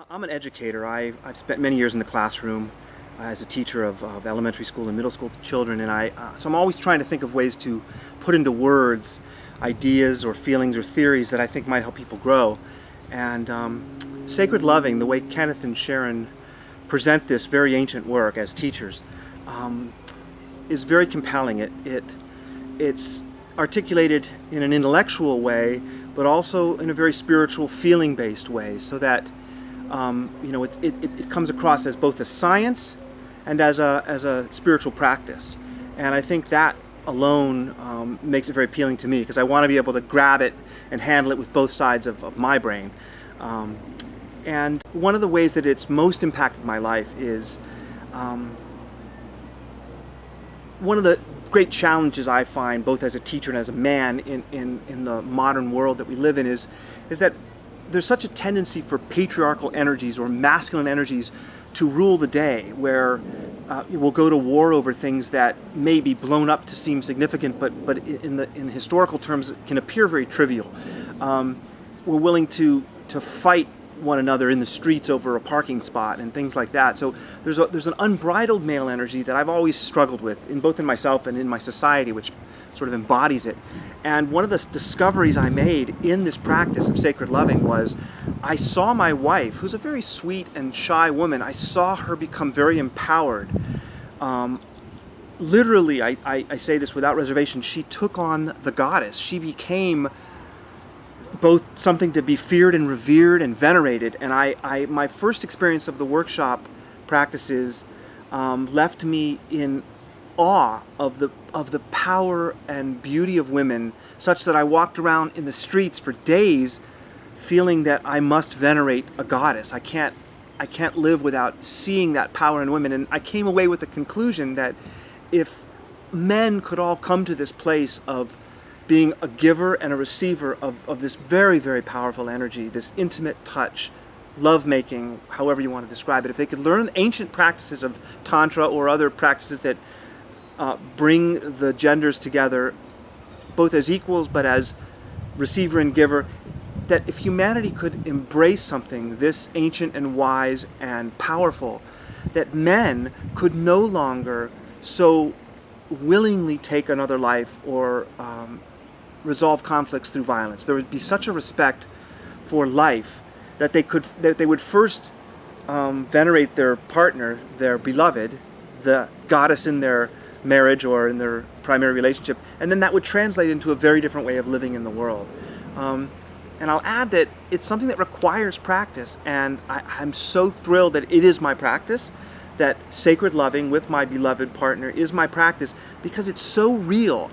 I'm an educator. I've spent many years in the classroom as a teacher of elementary school and middle school children, and so I'm always trying to think of ways to put into words ideas or feelings or theories that I think might help people grow. And Sacred Loving, the way Kenneth and Sharon present this very ancient work as teachers, is very compelling. It's articulated in an intellectual way, but also in a very spiritual, feeling-based way, so that it comes across as both a science and as a spiritual practice. And I think that alone makes it very appealing to me, because I want to be able to grab it and handle it with both sides of my brain. And one of the ways that it's most impacted my life is one of the great challenges I find, both as a teacher and as a man in the modern world that we live in, is that there's such a tendency for patriarchal energies or masculine energies to rule the day, where we'll go to war over things that may be blown up to seem significant, but in historical terms can appear very trivial. We're willing to fight one another in the streets over a parking spot and things like that. So there's an unbridled male energy that I've always struggled with, both in myself and in my society, which sort of embodies it. And one of the discoveries I made in this practice of sacred loving was I saw my wife, who's a very sweet and shy woman, I saw her become very empowered. Literally, I say this without reservation, she took on the goddess. She became both something to be feared and revered and venerated. And my first experience of the workshop practices left me in awe of the power and beauty of women, such that I walked around in the streets for days feeling that I must venerate a goddess. I can't live without seeing that power in women. And I came away with the conclusion that if men could all come to this place of being a giver and a receiver of this very, very powerful energy, this intimate touch, love-making, however you want to describe it, if they could learn ancient practices of Tantra or other practices that bring the genders together, both as equals but as receiver and giver, that if humanity could embrace something this ancient and wise and powerful, that men could no longer so willingly take another life or resolve conflicts through violence. There would be such a respect for life that they would first venerate their partner, their beloved, the goddess in their marriage or in their primary relationship, and then that would translate into a very different way of living in the world. And I'll add that it's something that requires practice, and I'm so thrilled that it is my practice, that sacred loving with my beloved partner is my practice, because it's so real.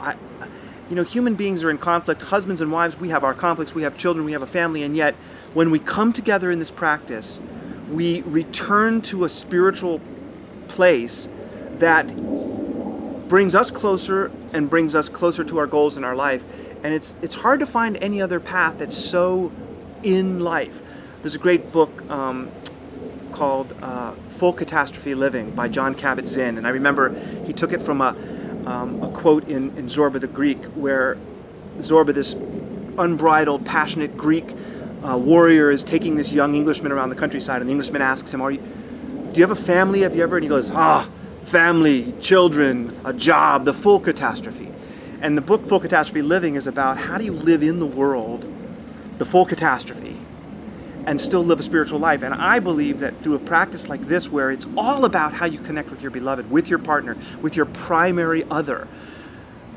Human beings are in conflict, husbands and wives, we have our conflicts, we have children, we have a family, and yet when we come together in this practice, we return to a spiritual place that brings us closer and brings us closer to our goals in our life. And it's hard to find any other path that's so in life. There's a great book called Full Catastrophe Living by Jon Kabat-Zinn, and I remember he took it from a quote in Zorba the Greek, where Zorba, this unbridled, passionate Greek warrior, is taking this young Englishman around the countryside, and the Englishman asks him, do you have a family? Have you ever? And he goes, family, children, a job, the full catastrophe. And the book Full Catastrophe Living is about how do you live in the world, the full catastrophe, and still live a spiritual life. And I believe that through a practice like this, where it's all about how you connect with your beloved, with your partner, with your primary other,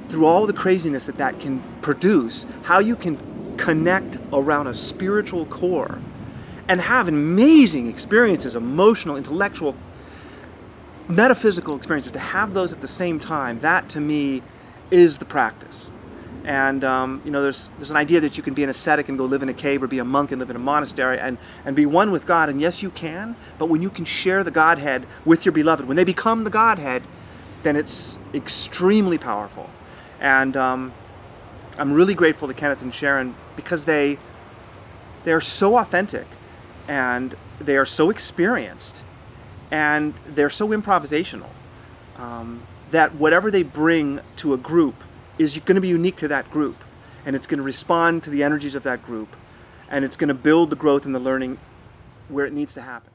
through all the craziness that can produce, how you can connect around a spiritual core and have amazing experiences, emotional, intellectual, metaphysical experiences, to have those at the same time, that to me is the practice. And there's an idea that you can be an ascetic and go live in a cave, or be a monk and live in a monastery and be one with God. And yes, you can, but when you can share the Godhead with your beloved, when they become the Godhead, then it's extremely powerful. And I'm really grateful to Kenneth and Sharon, because they are so authentic, and they are so experienced, and they're so improvisational, that whatever they bring to a group is going to be unique to that group, and it's going to respond to the energies of that group, and it's going to build the growth and the learning where it needs to happen.